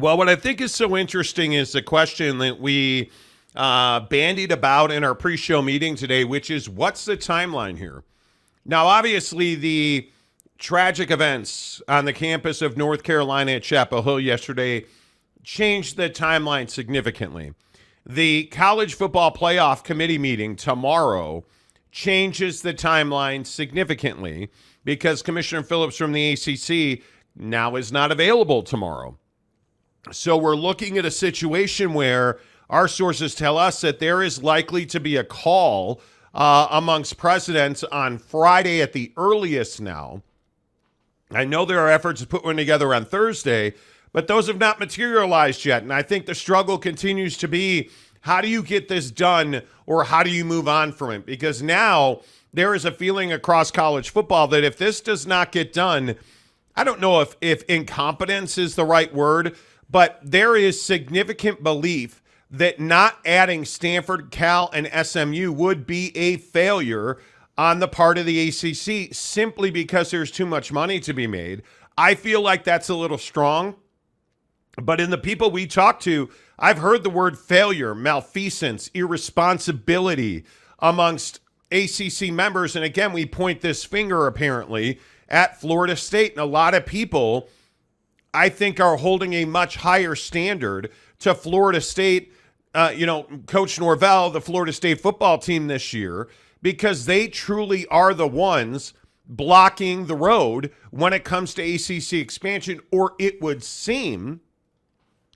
Well, what I think is so interesting is the question that we bandied about in our pre-show meeting today, which is what's the timeline here? Now, obviously, the tragic events on the campus of North Carolina at Chapel Hill yesterday changed the timeline significantly. The College Football Playoff Committee meeting tomorrow changes the timeline significantly because Commissioner Phillips from the ACC now is not available tomorrow. So we're looking at a situation where our sources tell us that there is likely to be a call amongst presidents on Friday at the earliest now. I know there are efforts to put one together on Thursday, but those have not materialized yet. And I think the struggle continues to be, how do you get this done or how do you move on from it? Because now there is a feeling across college football that if this does not get done, I don't know if incompetence is the right word, but there is significant belief that not adding Stanford, Cal, and SMU would be a failure on the part of the ACC simply because there's too much money to be made. I feel like that's a little strong, but in the people we talk to, I've heard the word failure, malfeasance, irresponsibility amongst ACC members. And again, we point this finger apparently at Florida State, and a lot of people, I think, are holding a much higher standard to Florida State, Coach Norvell, the Florida State football team this year, because they truly are the ones blocking the road when it comes to ACC expansion, or it would seem,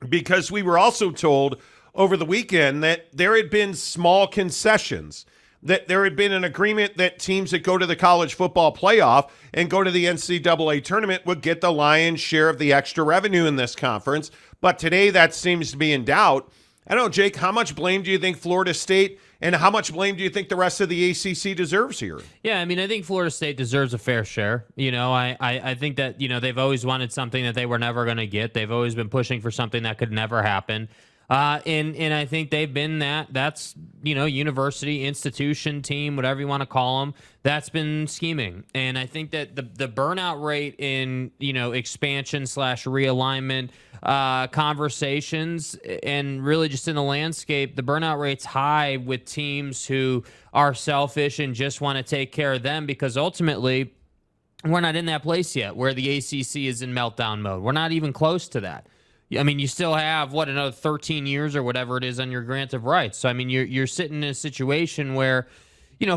because we were also told over the weekend that there had been small concessions, that there had been an agreement that teams that go to the college football playoff and go to the NCAA tournament would get the lion's share of the extra revenue in this conference. But today that seems to be in doubt. I don't know, Jake, how much blame do you think Florida State and how much blame do you think the rest of the ACC deserves here? Yeah, I mean, I think Florida State deserves a fair share. I think that, they've always wanted something that they were never going to get. They've always been pushing for something that could never happen. And I think they've been that's university, institution, team, whatever you want to call them, that's been scheming. And I think that the burnout rate in, expansion / realignment conversations and really just in the landscape, the burnout rate's high with teams who are selfish and just want to take care of them, because ultimately we're not in that place yet where the ACC is in meltdown mode. We're not even close to that. I mean, you still have, another 13 years or whatever it is on your grant of rights. So, I mean, you're sitting in a situation where,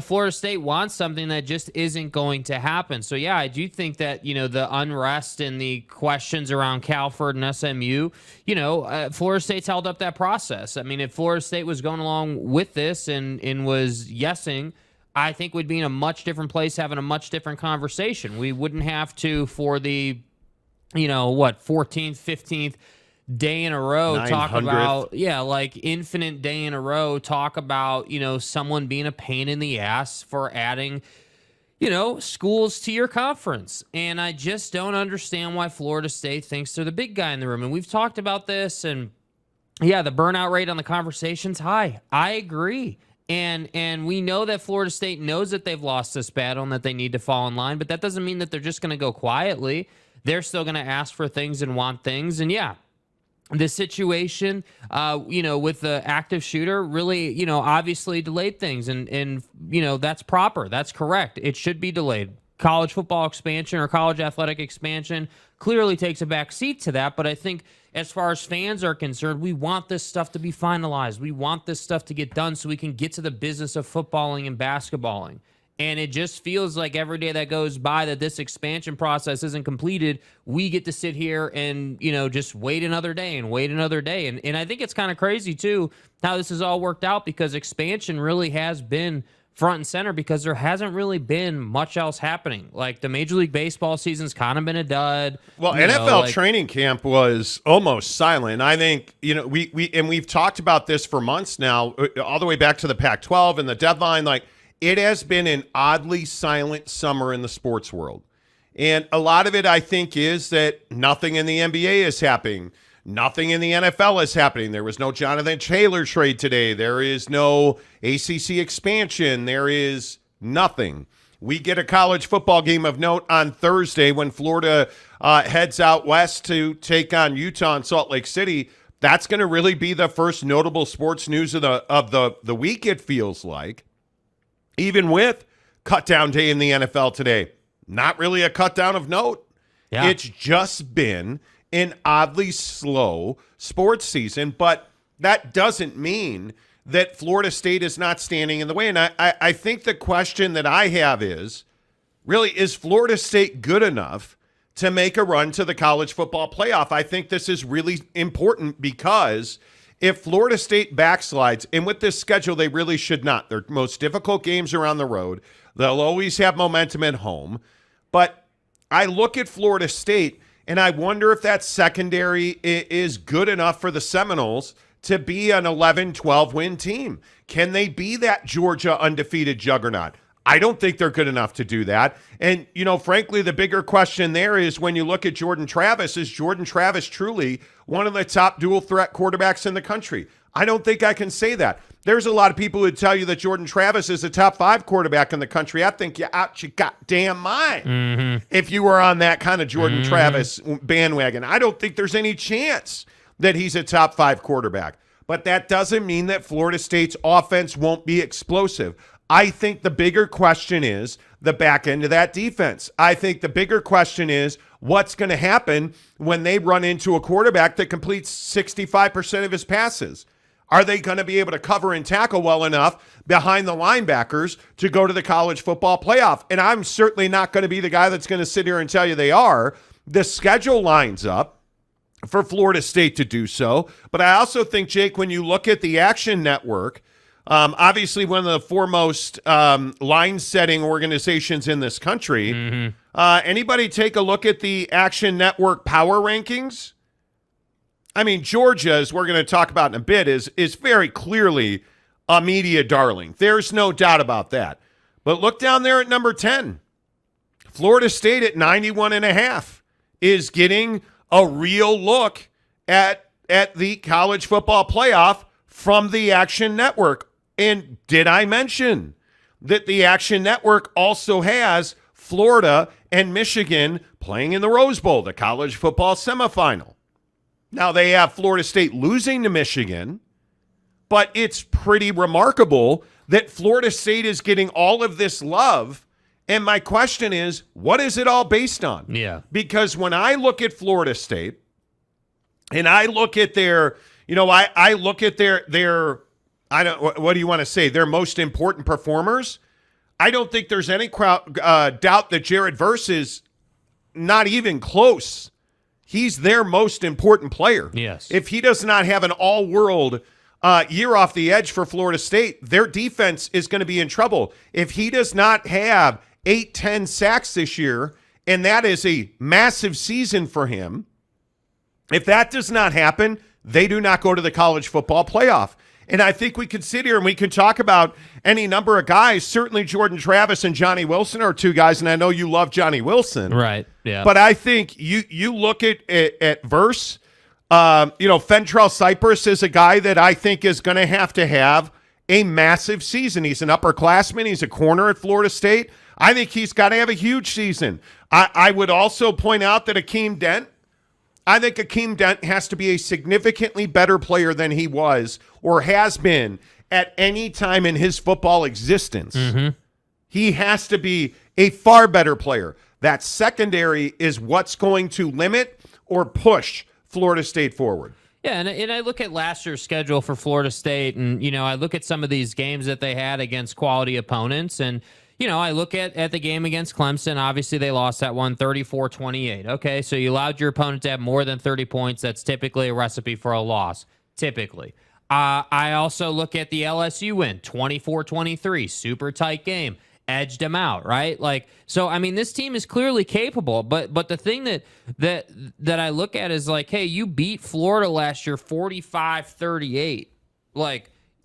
Florida State wants something that just isn't going to happen. So, yeah, I do think that, the unrest and the questions around Calford and SMU, Florida State's held up that process. I mean, if Florida State was going along with this and was yesing, I think we'd be in a much different place having a much different conversation. We wouldn't have to, for the, 14th, 15th, day in a row 900th. Talk about infinite day in a row talk about someone being a pain in the ass for adding schools to your conference. And I just don't understand why Florida State thinks they're the big guy in the room. And we've talked about this, and yeah, the burnout rate on the conversation's high. I agree. And we know that Florida State knows that they've lost this battle and that they need to fall in line, but that doesn't mean that they're just going to go quietly. They're still going to ask for things and want things. And yeah, the situation, with the active shooter really, obviously delayed things. And that's proper. That's correct. It should be delayed. College football expansion or college athletic expansion clearly takes a back seat to that. But I think as far as fans are concerned, we want this stuff to be finalized. We want this stuff to get done so we can get to the business of footballing and basketballing. And it just feels like every day that goes by that this expansion process isn't completed, we get to sit here and, just wait another day and wait another day. And I think it's kind of crazy, too, how this has all worked out, because expansion really has been front and center because there hasn't really been much else happening. Like the Major League Baseball season's kind of been a dud. Well, NFL training camp was almost silent. I think, we've talked about this for months now, all the way back to the Pac-12 and the deadline, it has been an oddly silent summer in the sports world. And a lot of it, I think, is that nothing in the NBA is happening. Nothing in the NFL is happening. There was no Jonathan Taylor trade today. There is no ACC expansion. There is nothing. We get a college football game of note on Thursday when Florida heads out west to take on Utah in Salt Lake City. That's going to really be the first notable sports news of the week, it feels like. Even with cut down day in the NFL today, not really a cut down of note. Yeah. It's just been an oddly slow sports season, but that doesn't mean that Florida State is not standing in the way. And I think the question that I have is, really, is Florida State good enough to make a run to the college football playoff? I think this is really important because if Florida State backslides, and with this schedule, they really should not. Their most difficult games are on the road. They'll always have momentum at home. But I look at Florida State, and I wonder if that secondary is good enough for the Seminoles to be an 11-12 win team. Can they be that Georgia undefeated juggernaut? I don't think they're good enough to do that. And, frankly, the bigger question there is when you look at Jordan Travis, is Jordan Travis truly one of the top dual threat quarterbacks in the country? I don't think I can say that. There's a lot of people who tell you that Jordan Travis is a top 5 quarterback in the country. I think you're out your goddamn mind if you were on that kind of Jordan Travis bandwagon. I don't think there's any chance that he's a top 5 quarterback. But that doesn't mean that Florida State's offense won't be explosive. I think the bigger question is the back end of that defense. I think the bigger question is what's going to happen when they run into a quarterback that completes 65% of his passes. Are they going to be able to cover and tackle well enough behind the linebackers to go to the college football playoff? And I'm certainly not going to be the guy that's going to sit here and tell you they are. The schedule lines up for Florida State to do so. But I also think, Jake, when you look at the Action Network, obviously one of the foremost line-setting organizations in this country, anybody take a look at the Action Network power rankings? I mean, Georgia, as we're going to talk about in a bit, is very clearly a media darling. There's no doubt about that. But look down there at number 10. Florida State at 91.5 is getting a real look at the college football playoff from the Action Network. And did I mention that the Action Network also has Florida and Michigan playing in the Rose Bowl, the college football semifinal? Now, they have Florida State losing to Michigan, but it's pretty remarkable that Florida State is getting all of this love. And my question is, what is it all based on? Yeah. Because when I look at Florida State and I look at their, I look at their, what do you want to say? Their most important performers. I don't think there's any doubt that Jared Verse is not even close. He's their most important player. Yes. If he does not have an all-world year off the edge for Florida State, their defense is going to be in trouble. If he does not have 8-10 sacks this year, and that is a massive season for him, if that does not happen, they do not go to the college football playoff. And I think we could sit here and we could talk about any number of guys. Certainly Jordan Travis and Johnny Wilson are two guys, and I know you love Johnny Wilson. Right, yeah. But I think you look at Verse, Fentrell Cypress is a guy that I think is going to have a massive season. He's an upperclassman. He's a corner at Florida State. I think he's got to have a huge season. I would also point out that Akeem Dent, I think Akeem Dent has to be a significantly better player than he was or has been at any time in his football existence. He has to be a far better player. That secondary is what's going to limit or push Florida State forward. Yeah, and I look at last year's schedule for Florida State, and, I look at some of these games that they had against quality opponents, and, I look at the game against Clemson. Obviously, they lost that one 34-28. Okay, so you allowed your opponent to have more than 30 points. That's typically a recipe for a loss, typically. I also look at the LSU win, 24-23, super tight game. Edged them out, right? So I mean, this team is clearly capable, but the thing that I look at is hey, you beat Florida last year 45-38.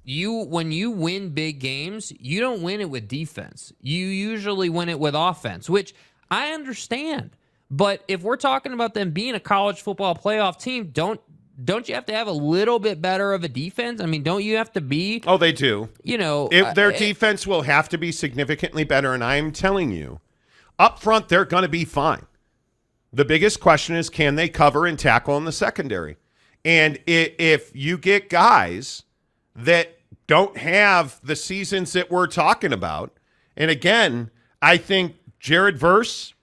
When you win big games, you don't win it with defense. You usually win it with offense, which I understand. But if we're talking about them being a college football playoff team, don't don't you have to have a little bit better of a defense? I mean, don't you have to be? Oh, they do. If their defense will have to be significantly better, and I'm telling you, up front, they're going to be fine. The biggest question is, can they cover and tackle in the secondary? And if you get guys that don't have the seasons that we're talking about, and again, I think Jared Verse,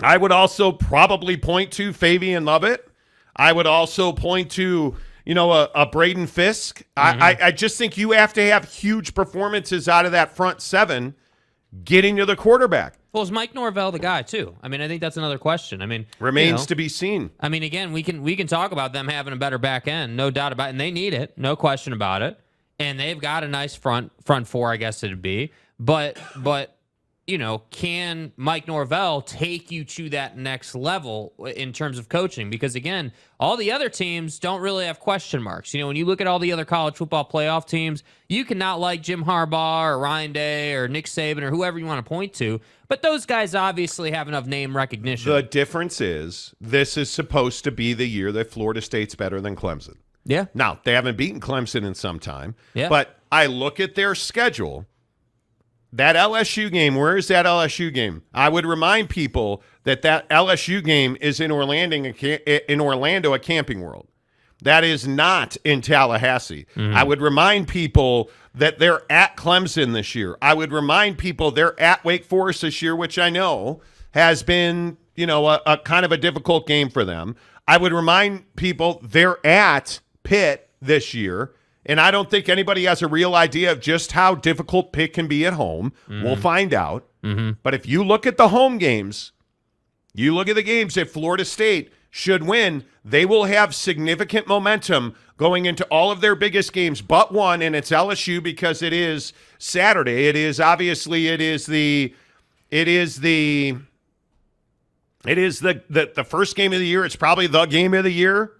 I would also probably point to Fabian Lovett. I would also point to, a Braden Fisk. Mm-hmm. I just think you have to have huge performances out of that front seven getting to the quarterback. Well, is Mike Norvell the guy too? I mean, I think that's another question. I mean, remains to be seen. I mean, again, we can talk about them having a better back end, no doubt about it, and they need it, no question about it. And they've got a nice front four, I guess it'd be. But can Mike Norvell take you to that next level in terms of coaching? Because, again, all the other teams don't really have question marks. When you look at all the other college football playoff teams, you cannot like Jim Harbaugh or Ryan Day or Nick Saban or whoever you want to point to. But those guys obviously have enough name recognition. The difference is this is supposed to be the year that Florida State's better than Clemson. Yeah. Now, they haven't beaten Clemson in some time. Yeah. But I look at their schedule. That LSU game, where is that LSU game? I would remind people that LSU game is in Orlando at Camping World. That is not in Tallahassee. Mm-hmm. I would remind people that they're at Clemson this year. I would remind people they're at Wake Forest this year, which I know has been, a kind of a difficult game for them. I would remind people they're at Pitt this year. And I don't think anybody has a real idea of just how difficult Pitt can be at home. Mm-hmm. We'll find out. Mm-hmm. But if you look at the home games, you look at the games that Florida State should win, they will have significant momentum going into all of their biggest games but one, and it's LSU because it is Saturday. It is the first game of the year. It's probably the game of the year.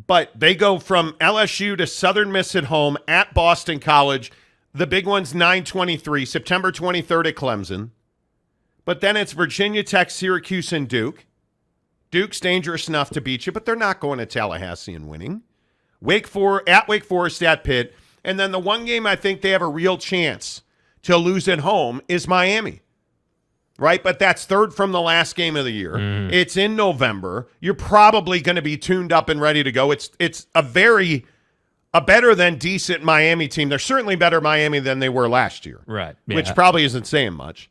But they go from LSU to Southern Miss at home at Boston College. The big one's 9/23, September 23rd at Clemson. But then it's Virginia Tech, Syracuse, and Duke. Duke's dangerous enough to beat you, but they're not going to Tallahassee and winning. Wake Forest at Pitt. And then the one game I think they have a real chance to lose at home is Miami. Right, but that's third from the last game of the year. Mm. It's in November. You're probably going to be tuned up and ready to go. It's a better than decent Miami team. They're certainly better Miami than they were last year. Right. Yeah. Which probably isn't saying much.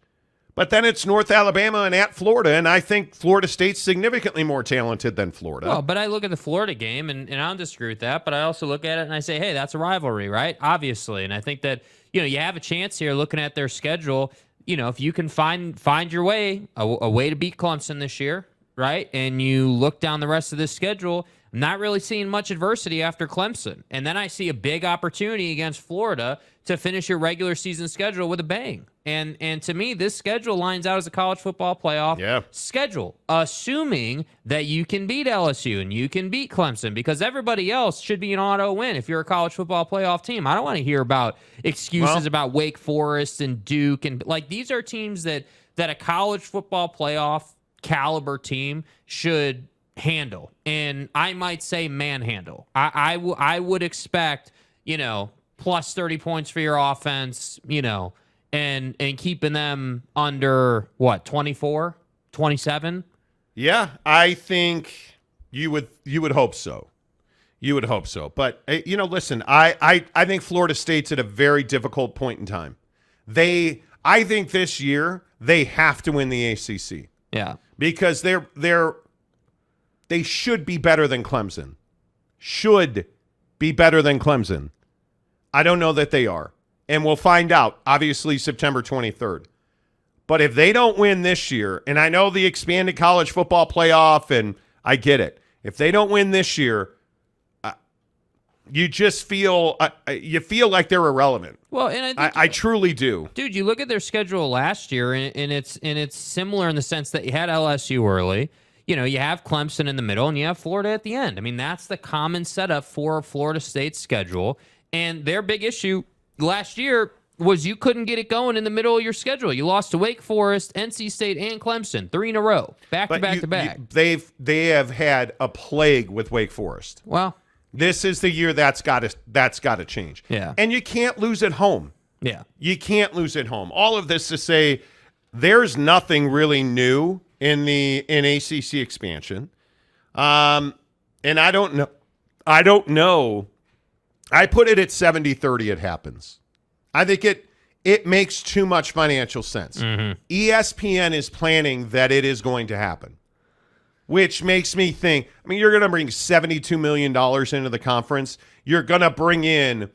But then it's North Alabama and at Florida, and I think Florida State's significantly more talented than Florida. Well, but I look at the Florida game, and I don't disagree with that, but I also look at it and I say, hey, that's a rivalry, right? Obviously. And I think that, you have a chance here looking at their schedule. If you can find your way, a way to beat Clemson this year, right? And you look down the rest of this schedule, I'm not really seeing much adversity after Clemson. And then I see a big opportunity against Florida to finish your regular season schedule with a bang. And to me, this schedule lines out as a college football playoff schedule, assuming that you can beat LSU and you can beat Clemson, because everybody else should be an auto win if you're a college football playoff team. I don't want to hear about excuses about Wake Forest and Duke. And these are teams that a college football playoff caliber team should handle. And I might say manhandle. I would expect, plus 30 points for your offense, and keeping them under, 24, 27? Yeah, I think you would hope so. You would hope so. But, listen, I think Florida State's at a very difficult point in time. I think this year they have to win the ACC. Yeah. Because they should be better than Clemson. Should be better than Clemson. I don't know that they are. And we'll find out, obviously, September 23rd. But if they don't win this year, and I know the expanded college football playoff, and I get it. If they don't win this year, you just feel like they're irrelevant. Well, and I truly do. Dude, you look at their schedule last year, and it's similar in the sense that you had LSU early. You have Clemson in the middle, and you have Florida at the end. I mean, that's the common setup for Florida State's schedule. And their big issue last year was you couldn't get it going in the middle of your schedule. You lost to Wake Forest, NC State, and Clemson 3 in a row, back to back. They have had a plague with Wake Forest. Well, this is the year that's got to change. Yeah, and you can't lose at home. Yeah, you can't lose at home. All of this to say, there's nothing really new in ACC expansion. And I don't know. I put it at 70-30 it happens. I think it makes too much financial sense. Mm-hmm. ESPN is planning that it is going to happen, which makes me think, you're going to bring $72 million into the conference. You're going to bring in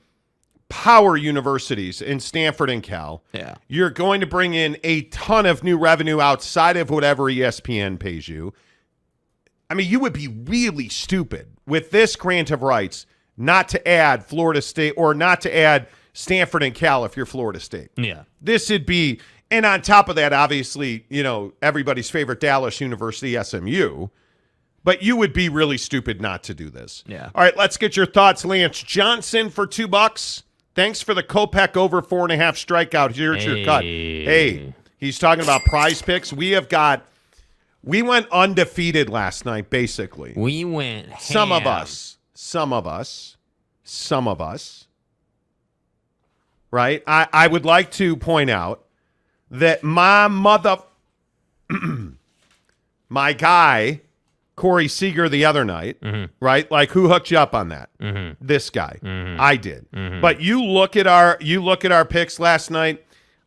power universities in Stanford and Cal. Yeah. You're going to bring in a ton of new revenue outside of whatever ESPN pays you. You would be really stupid with this grant of rights not to add Florida State or not to add Stanford and Cal if you're Florida State. Yeah. This would be, and on top of that, obviously, everybody's favorite Dallas University, SMU. But you would be really stupid not to do this. Yeah. All right, let's get your thoughts. Lance Johnson for $2. Thanks for the Kopech over 4.5 strikeout. Here's your cut. Hey, he's talking about Prize Picks. We went undefeated last night, basically. We went ham. Some of us. Right? I would like to point out that my guy, Corey Seager, the other night, right? Like, who hooked you up on that? This guy. I did. But you look at our picks last night.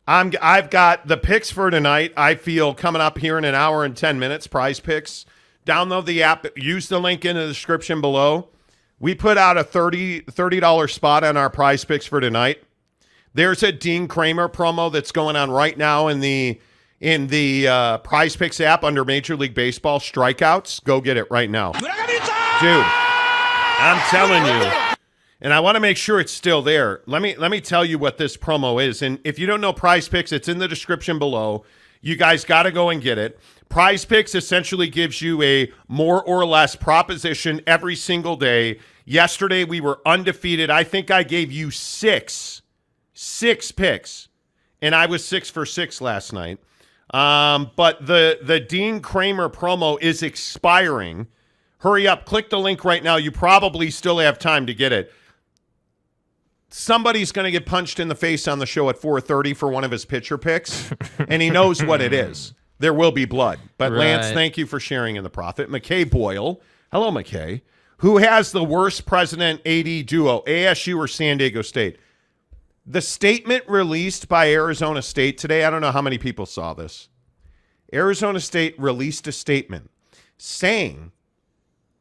I've got the picks for tonight. I feel coming up here in an hour and 10 minutes. Prize Picks. Download the app. Use the link in the description below. We put out a $30 spot on our Prize Picks for tonight. There's a Dean Kramer promo that's going on right now in the Prize Picks app under Major League Baseball strikeouts. Go get it right now. Dude, I'm telling you. And I want to make sure it's still there. Let me tell you what this promo is. And if you don't know Prize Picks, it's in the description below. You guys got to go and get it. Prize Picks essentially gives you a more or less proposition every single day. Yesterday, we were undefeated. I think I gave you six picks, and I was 6 for 6 last night. But the Dean Kramer promo is expiring. Hurry up. Click the link right now. You probably still have time to get it. Somebody's going to get punched in the face on the show at 4:30 for one of his pitcher picks, and he knows what it is. There will be blood. But, Lance, thank you for sharing in the profit. McKay Boyle, hello, McKay, who has the worst president-AD duo, ASU or San Diego State? The statement released by Arizona State today, I don't know how many people saw this. Arizona State released a statement saying,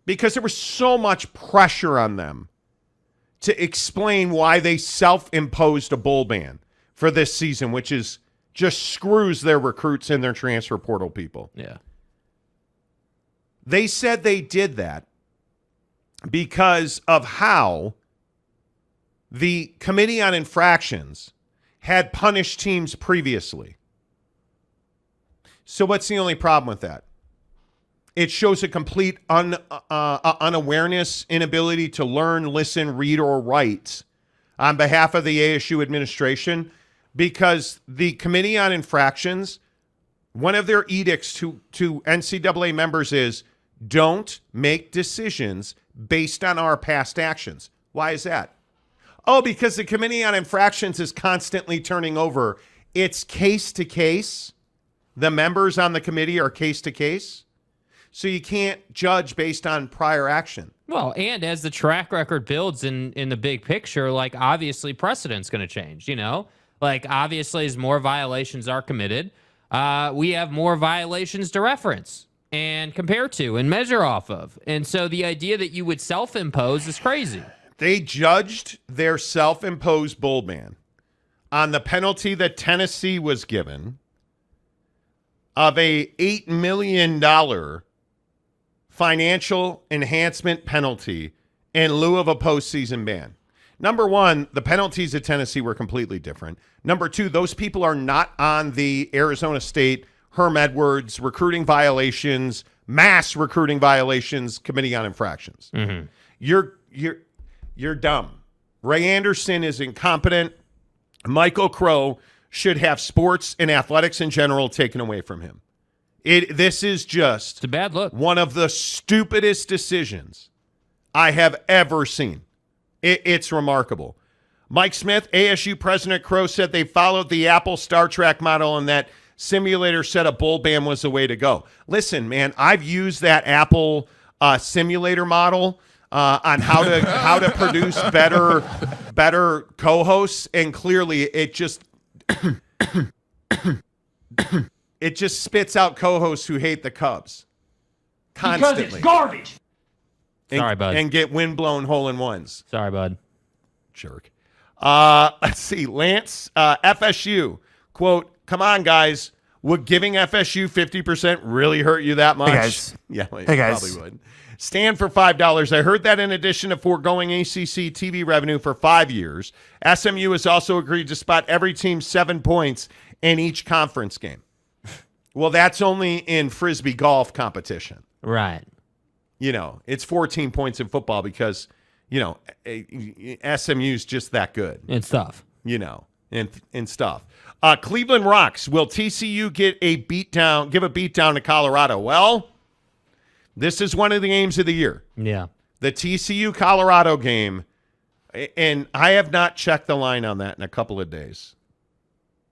because there was so much pressure on them to explain why they self-imposed a bowl ban for this season, which is just screws their recruits and their transfer portal people. Yeah. They said they did that because of how the Committee on Infractions had punished teams previously. So what's the only problem with that? It shows a complete unawareness, inability to learn, listen, read, or write on behalf of the ASU administration, because the Committee on Infractions, one of their edicts to NCAA members is don't make decisions based on our past actions. Why is that? Oh, because the Committee on Infractions is constantly turning over. It's case to case. The members on the committee are case to case. So you can't judge based on prior action. Well, and as the track record builds in the big picture, like, obviously precedent's going to change, Like, obviously, as more violations are committed, we have more violations to reference and compare to and measure off of. And so the idea that you would self-impose is crazy. They judged their self-imposed bowl ban on the penalty that Tennessee was given of a $8 million financial enhancement penalty in lieu of a postseason ban. Number one, the penalties at Tennessee were completely different. Number two, those people are not on the Arizona State Herm Edwards recruiting violations, mass recruiting violations Committee on Infractions. Mm-hmm. You're dumb. Ray Anderson is incompetent. Michael Crow should have sports and athletics in general taken away from him. This is just it's a bad look. One of the stupidest decisions I have ever seen. It's remarkable. Mike Smith, ASU President Crow, said they followed the Apple Star Trek model and that simulator said a bowl ban was the way to go. Listen, man, I've used that Apple simulator model on how to produce better co-hosts, and clearly it just it just spits out co-hosts who hate the Cubs constantly. Because it's garbage. Sorry, bud. And get windblown hole-in-ones. Sorry, bud. Jerk. Let's see. Lance, FSU, quote, come on, guys. Would giving FSU 50% really hurt you that much? Hey, guys. Yeah, Hey, guys. probably would. Stan for $5. I heard that in addition to foregoing ACC TV revenue for 5 years, SMU has also agreed to spot every team 7 points in each conference game. Well, that's only in Frisbee golf competition. Right. You know, it's 14 points in football because, you know, SMU's just that good. It's tough. You know, and stuff. Cleveland rocks. Will TCU give a beatdown to Colorado? Well, this is one of the games of the year. Yeah. The TCU-Colorado game, and I have not checked the line on that in a couple of days.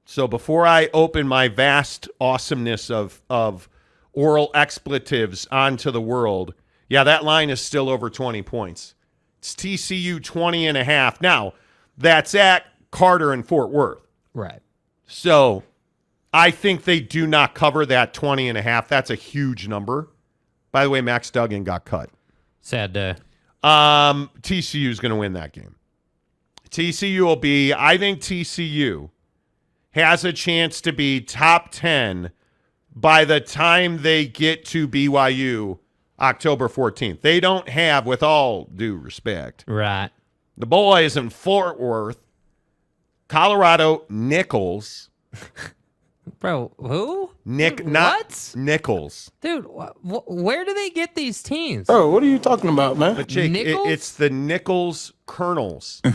So before I open my vast awesomeness of oral expletives onto the world, yeah, that line is still over 20 points. It's TCU 20.5. Now, that's at Carter and Fort Worth. Right. So I think they do not cover that 20.5. That's a huge number. By the way, Max Duggan got cut. Sad day. TCU is going to win that game. TCU will be, I think TCU has a chance to be top 10 by the time they get to BYU October 14th. They don't have, with all due respect, Right. the boys in Fort Worth, Colorado, Nichols. Bro, who? Not What? Nichols. Dude, where do they get these teams? Bro, what are you talking about, man? But Jake, Nichols? it's the Nichols Colonels. What?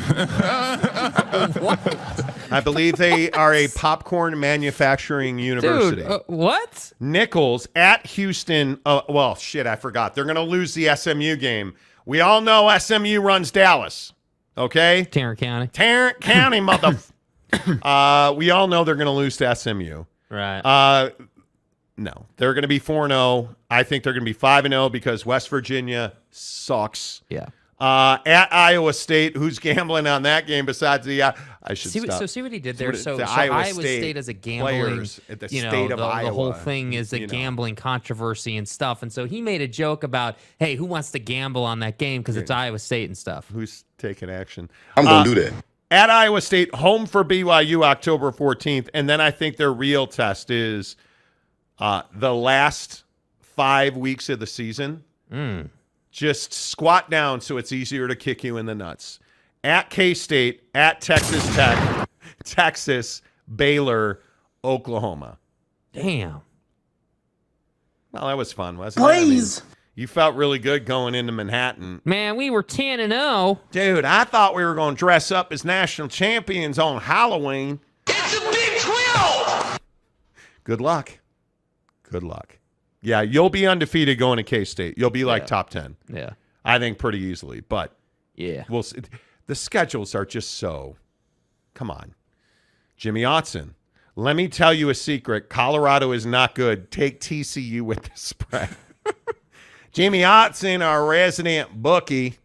I believe they are a popcorn manufacturing university. Dude, what? Nichols at Houston. Well, shit, I forgot. They're going to lose the SMU game. We all know SMU runs Dallas. Okay? Tarrant County. Tarrant County, mother. We all know they're going to lose to SMU. Right. No, they're going to be 4-0. I think they're going to be 5-0 because West Virginia sucks. Yeah. At Iowa State, who's gambling on that game besides the I should See, stop. so see what he did there. The So Iowa Iowa State as a gambling, players at the state of the Iowa, whole thing is a gambling controversy and stuff. And so he made a joke about, hey, who wants to gamble on that game because it's Iowa State and stuff. Who's taking action? I'm going to do that. At Iowa State, home for BYU October 14th. And then I think their real test is the last 5 weeks of the season. Just squat down so it's easier to kick you in the nuts. At K-State, at Texas Tech, Texas, Baylor, Oklahoma. Damn. Well, that was fun, wasn't it? Please. You felt really good going into Manhattan. Man, we were 10-0. Dude, I thought we were going to dress up as national champions on Halloween. It's a Big 12! Good luck. Good luck. Yeah, you'll be undefeated going to K-State. You'll be like top 10. Yeah. I think pretty easily, but Yeah. we'll see. The schedules are just so, come on. Jimmy Otson, let me tell you a secret. Colorado is not good. Take TCU with the spread. Jimmy Otson, our resident bookie.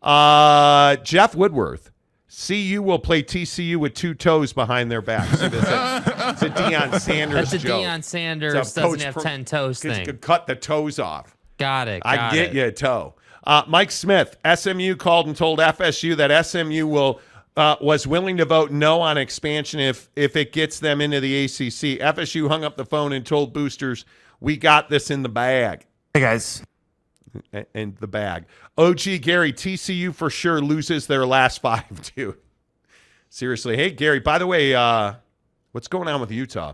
Jeff Woodworth, CU will play TCU with 2 toes behind their backs. It's a Deion Sanders That's a joke. Deion Sanders It's a doesn't coach have 10 toes thing. Could cut the toes off. Got it. I get you a toe. Mike Smith, SMU called and told FSU that SMU was willing to vote no on expansion if it gets them into the ACC. FSU hung up the phone and told boosters, we got this in the bag. Hey, guys. In the bag. OG Gary, TCU for sure loses their last 5, dude. Seriously. Hey, Gary, by the way, what's going on with Utah?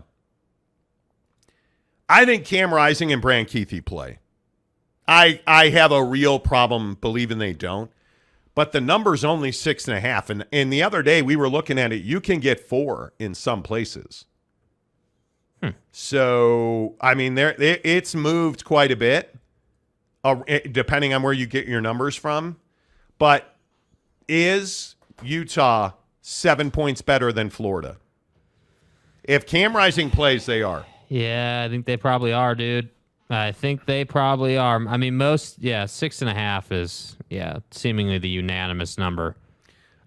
I think Cam Rising and Brand Keithy play. I have a real problem believing they don't. but the number's only 6.5. And the other day we were looking at it. You can get 4 in some places. So, I mean, it's moved quite a bit, depending on where you get your numbers from. But is Utah 7 points better than Florida? If Cam Rising plays, they are. Yeah, I think they probably are, dude. I think they probably are. I mean, 6.5 is, seemingly the unanimous number.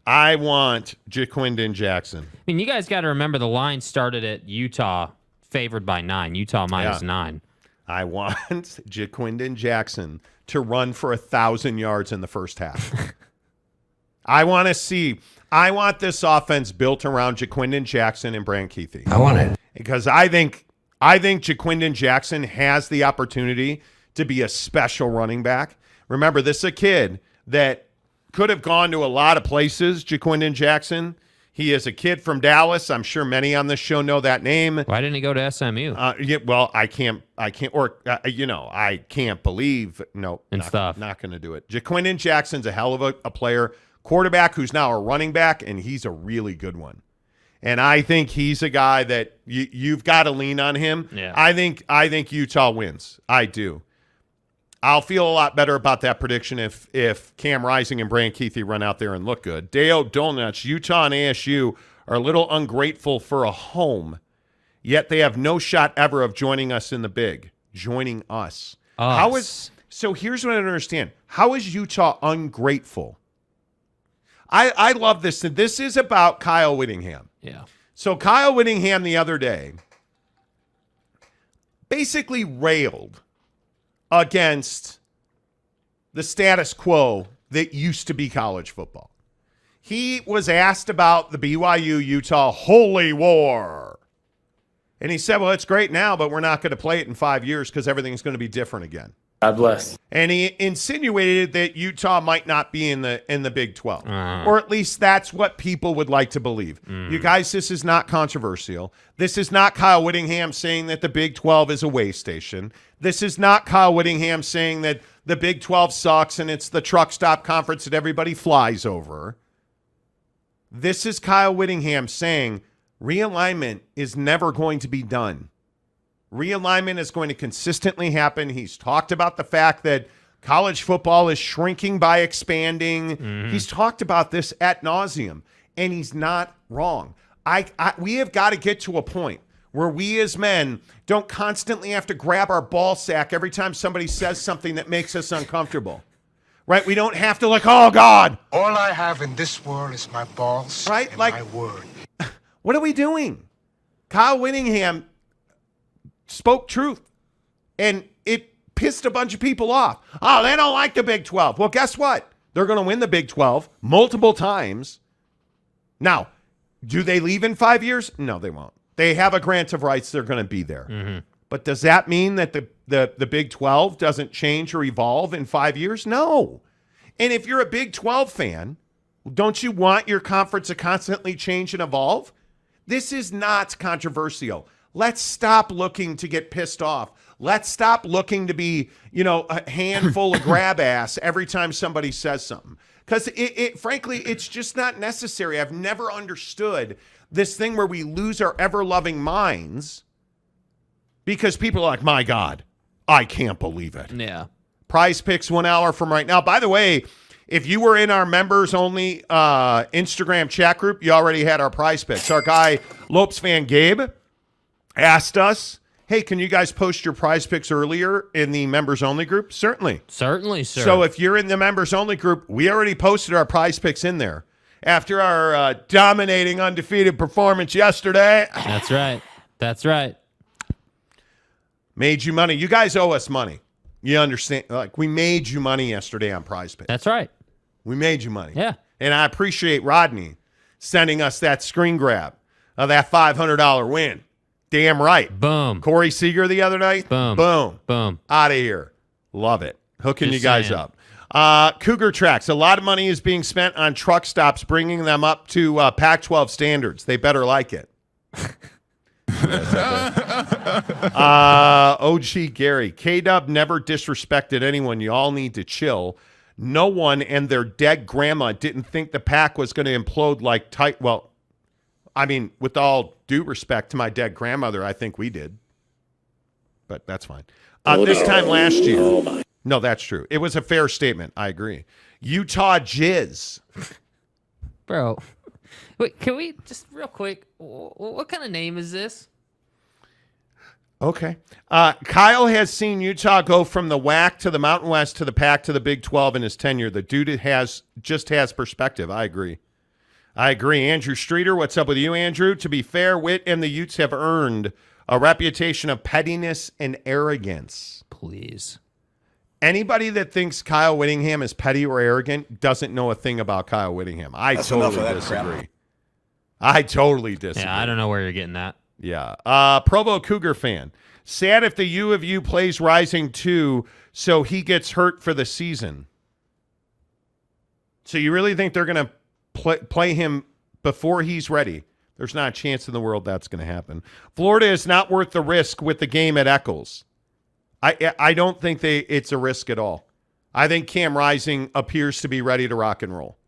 I want Jaquindon Jackson. I mean, you guys got to remember the line started at Utah favored by 9. Utah minus 9. I want Jaquindon Jackson to run for 1,000 yards in the first half. I want this offense built around Jaquindon Jackson and Brant Keithy. I want it. Because I think Jaquindon Jackson has the opportunity to be a special running back. Remember, this is a kid that could have gone to a lot of places, Jaquindon Jackson. He is a kid from Dallas. I'm sure many on this show know that name. Why didn't he go to SMU? I can't believe. No, not going to do it. Jaquindon Jackson's a hell of a player, quarterback who's now a running back, and he's a really good one. And I think he's a guy that you've got to lean on him. Yeah. I think Utah wins. I do. I'll feel a lot better about that prediction if Cam Rising and Brant Keithy run out there and look good. Dale Donuts, Utah and ASU are a little ungrateful for a home, yet they have no shot ever of joining us in the big. Joining us. So here's what I don't understand. How is Utah ungrateful? I love this. This is about Kyle Whittingham. Yeah. So Kyle Whittingham the other day basically railed against the status quo that used to be college football. He was asked about the BYU-Utah holy war. And he said, well, it's great now, but we're not going to play it in 5 years because everything's going to be different again. God bless. And he insinuated that Utah might not be in the Big 12. Or at least that's what people would like to believe. You guys, this is not controversial. This is not Kyle Whittingham saying that the Big 12 is a way station. This is not Kyle Whittingham saying that the Big 12 sucks and it's the truck stop conference that everybody flies over. This is Kyle Whittingham saying realignment is never going to be done. Realignment is going to consistently happen. He's talked about the fact that college football is shrinking by expanding. He's talked about this ad nauseum, and he's not wrong. We have got to get to a point where we as men don't constantly have to grab our ball sack every time somebody says something that makes us uncomfortable. Right? We don't have to oh, God. All I have in this world is my balls and my word. What are we doing? Kyle Whittingham spoke truth, and it pissed a bunch of people off. Oh, they don't like the Big 12. Well, guess what? They're going to win the Big 12 multiple times. Now, do they leave in 5 years? No, they won't. They have a grant of rights. They're going to be there. But does that mean that the Big 12 doesn't change or evolve in 5 years? No. And if you're a Big 12 fan, don't you want your conference to constantly change and evolve? This is not controversial. Let's stop looking to get pissed off. Let's stop looking to be, a handful of grab ass every time somebody says something. Because frankly, it's just not necessary. I've never understood this thing where we lose our ever-loving minds because people are like, my God, I can't believe it. Yeah. Prize Picks 1 hour from right now. By the way, if you were in our members-only Instagram chat group, you already had our Prize Picks. Our guy, Lopes fan Gabe, asked us, hey, can you guys post your Prize Picks earlier in the members-only group? Certainly, sir. So if you're in the members-only group, we already posted our Prize Picks in there. After our dominating, undefeated performance yesterday. That's right. Made you money. You guys owe us money. You understand? We made you money yesterday on Prize Picks. That's right. We made you money. Yeah. And I appreciate Rodney sending us that screen grab of that $500 win. Damn right. Boom. Corey Seager the other night. Boom. Boom. Boom. Out of here. Love it. Hooking Just you guys saying. up. Cougar Tracks. A lot of money is being spent on truck stops, bringing them up to Pac-12 standards. They better like it. OG Gary. K-Dub never disrespected anyone. You all need to chill. No one and their dead grandma didn't think the Pac was going to implode like tight. Well, I mean, with all due respect to my dead grandmother, I think we did. But that's fine. This time last year. No, that's true. It was a fair statement. I agree. Utah Jizz. Bro, wait, can we just real quick, what kind of name is this? Okay. Kyle has seen Utah go from the WAC to the Mountain West to the Pac to the Big 12 in his tenure. The dude has perspective. I agree. Andrew Streeter, what's up with you, Andrew? To be fair, Whit and the Utes have earned a reputation of pettiness and arrogance. Please. Anybody that thinks Kyle Whittingham is petty or arrogant doesn't know a thing about Kyle Whittingham. That's totally disagree. I totally disagree. Yeah, I don't know where you're getting that. Yeah. Provo Cougar fan. Sad if the U of U plays Rising 2, so he gets hurt for the season. So you really think they're going to play him before he's ready? There's not a chance in the world that's going to happen. Florida is not worth the risk with the game at Eccles. I don't think it's a risk at all. I think Cam Rising appears to be ready to rock and roll.